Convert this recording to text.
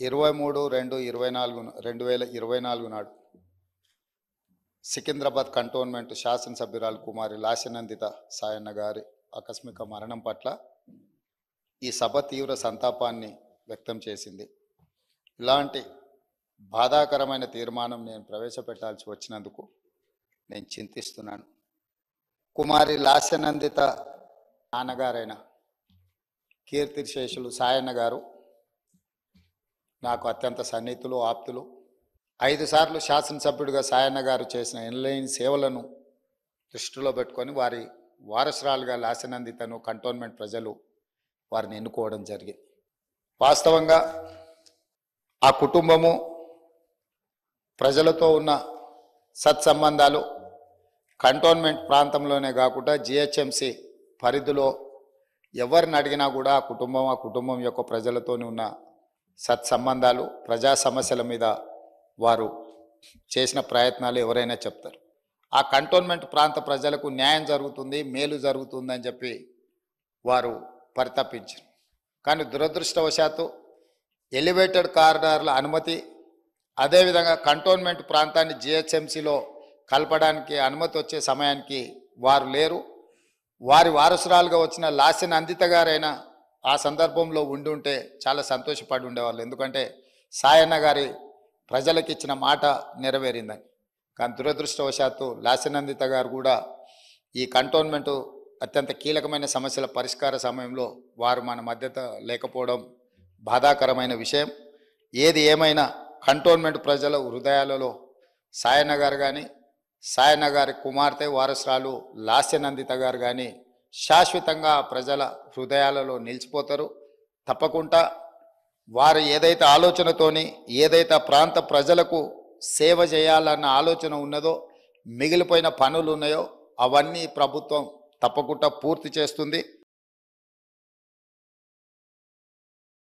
23/2/2024 నాడు సికింద్రాబాద్ కంటోన్మెంట్ శాసనసభ్యురాలు కుమారి లాస్యనందిత సాయన్న గారి ఆకస్మిక మరణం పట్ల ఈ సభ తీవ్ర సంతాపాన్ని వ్యక్తం చేసింది. ఇలాంటి బాధాకరమైన తీర్మానం నేను ప్రవేశపెట్టాల్సి వచ్చినందుకు నేను చింతిస్తున్నాను. కుమారి లాస్యనందిత నాన్నగారైన కీర్తిశేషులు సాయన్న గారు నాకు అత్యంత సన్నిహితులు, ఆప్తులు. 5 సార్లు శాసనసభ్యుడిగా సాయన్న గారు చేసిన ఎనలేని సేవలను దృష్టిలో పెట్టుకొని వారి వారసురాలుగా లాస్యనందితను కంటోన్మెంట్ ప్రజలు వారిని ఎన్నుకోవడం జరిగింది. వాస్తవంగా ఆ కుటుంబము ప్రజలతో ఉన్న సత్సంబంధాలు కంటోన్మెంట్ ప్రాంతంలోనే కాకుండా జిహెచ్ఎంసి పరిధిలో ఎవరిని అడిగినా కూడా ఆ కుటుంబం యొక్క ప్రజలతోనే ఉన్న సత్సంబంధాలు, ప్రజా సమస్యల మీద వారు చేసిన ప్రయత్నాలు ఎవరైనా చెప్తారు. ఆ కంటోన్మెంట్ ప్రాంత ప్రజలకు న్యాయం జరుగుతుంది, మేలు జరుగుతుందని చెప్పి వారు పరితపించారు. కానీ దురదృష్టవశాత్తు ఎలివేటెడ్ కారిడార్ల అనుమతి, అదేవిధంగా కంటోన్మెంట్ ప్రాంతాన్ని జిహెచ్ఎంసిలో కలపడానికి అనుమతి వచ్చే సమయానికి వారు లేరు. వారి వారసురాలుగా వచ్చిన లాస్యనందిత గారైనా ఆ సందర్భంలో ఉండి ఉంటే చాలా సంతోషపడి ఉండేవాళ్ళు. ఎందుకంటే సాయన్న గారి ప్రజలకు ఇచ్చిన మాట నెరవేరిందని. కానీ దురదృష్టవశాత్తు లాస్యనందిత గారు కూడా ఈ కంటోన్మెంటు అత్యంత కీలకమైన సమస్యల పరిష్కార సమయంలో వారు మన మధ్యత లేకపోవడం బాధాకరమైన విషయం. ఏది ఏమైనా కంటోన్మెంట్ ప్రజల హృదయాలలో సాయన్న గారు కానీ, సాయన్న గారి కుమార్తె వారసురాలు లాస్యనందిత గారు కానీ శాశ్వతంగా ప్రజల హృదయాలలో నిలిచిపోతారు. తప్పకుండా వారు ఏదైతే ఆలోచనతోని, ఏదైతే ప్రాంత ప్రజలకు సేవ చేయాలన్న ఆలోచన ఉన్నదో, మిగిలిపోయిన పనులు ఉన్నాయో అవన్నీ ప్రభుత్వం తప్పకుండా పూర్తి చేస్తుంది.